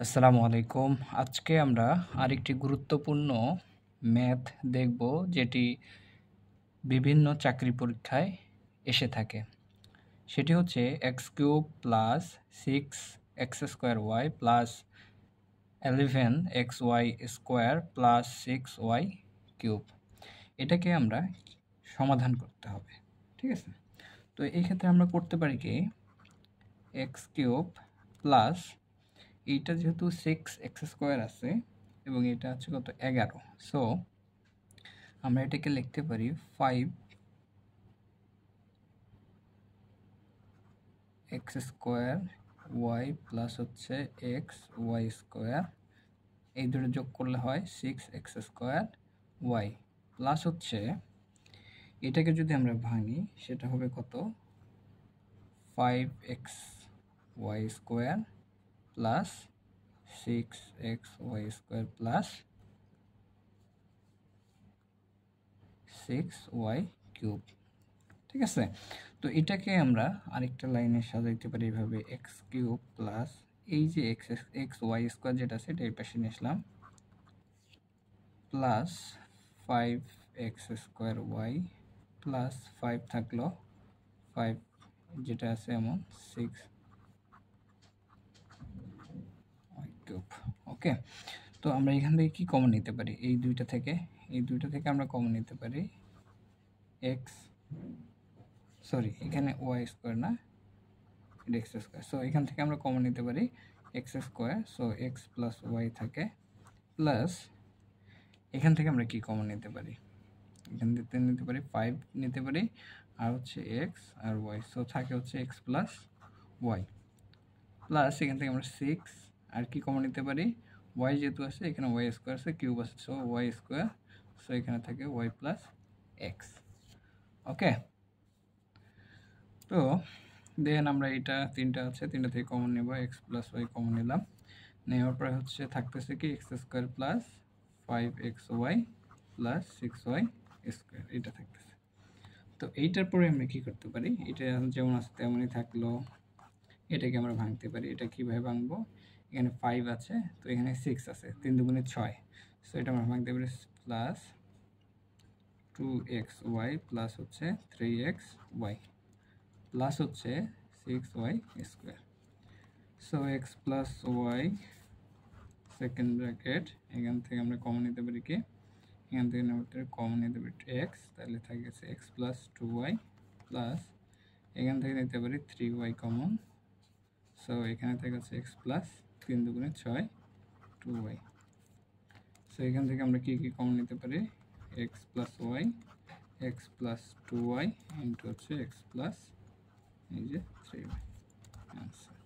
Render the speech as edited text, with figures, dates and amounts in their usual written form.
আসসালামু আলাইকুম। আজকে আমরা আরেকটি গুরুত্বপূর্ণ ম্যাথ দেখব, যেটি বিভিন্ন চাকরি পরীক্ষায় এসে থাকে। সেটি হচ্ছে x cube plus 6x² y plus 11xy² plus 6y cube. এটাকে আমরা সমাধান করতে হবে, ঠিক আছে? তো এই ক্ষেত্রে আমরা করতে পারি কি, এক্স কিউব প্লাস এইটা যেহেতু 6x² আছে এবং এটা হচ্ছে কত 11, সো আমরা এটাকে লিখতে পারি 5x² y প্লাস হচ্ছে xy², এই দুটো যোগ করলে হয় 6x² y প্লাস হচ্ছে এটাকে যদি আমরা ভাঙি সেটা হবে কত 5xy² plus 6xy² plus 6y cube, ঠিক আছে? তো এটাকে আমরা আরেকটা লাইনে সাজাইতে পারি এভাবে, এক্স কিউব প্লাস এই যে xy² যেটা আছে এটা এই পাশে নিয়ে আসলাম, প্লাস 5x² y প্লাস 5 থাকলো 5 যেটা আছে এমন 6y কিউব। ওকে, তো আমরা এখান থেকে কি কমন নিতে পারি? এই দুইটা থেকে আমরা কমন নিতে পারি এখানে y² না, এটা x², সো এখান থেকে আমরা কমন নিতে পারি x², so x plus y থাকে, প্লাস এখান থেকে আমরা কি কমন নিতে পারি? এখান থেকে নিতে পারি 5 নিতে পারি, আর হচ্ছে x আর y, সো থাকে হচ্ছে x প্লাস y, প্লাস এখান থেকে আমরা 6 আর কি কমন নিতে পারি, y যেহেতু আছে এখানে y² আছে, কিউব আছে, সো y², সো এখানে থাকে y প্লাস x। ওকে, তো দেন আমরা এটা তিনটা আছে, তিনটা থেকে কমন নেব, x প্লাস y কমন নিলাম, নেওয়ার পরে হচ্ছে থাকতেছে কি x² plus 5xy plus 6y² এটা থাকতেছে। তো এইটার পরে আমরা কি করতে পারি, এটা যেমন আছে তেমনই থাকলো, এটাকে আমরা ভাঙতে পারি। এটা কিভাবে ভাঙবো, এখানে 5 আছে, তো এখানে 6 আছে, 3 দুগুণে 6, সো এটা আমরা ভাঙতে পারি প্লাস 2xy প্লাস হচ্ছে 3xy প্লাস হচ্ছে 6y², so x plus y second bracket, এখান থেকে আমরা কমন নিতে পারি কি, এখান থেকে কমন নিতে পারি x, তাহলে থাকে x প্লাস 2y প্লাস এখান থেকে নিতে পারি 3y কমন, সো এখানে থেকে হচ্ছে x প্লাস 3 দুগুণে 6 2y, সো এখান থেকে আমরা কি কি কমন নিতে পারি, x plus y, x plus 2y into হচ্ছে x প্লাস এই যে 3y, আনসার।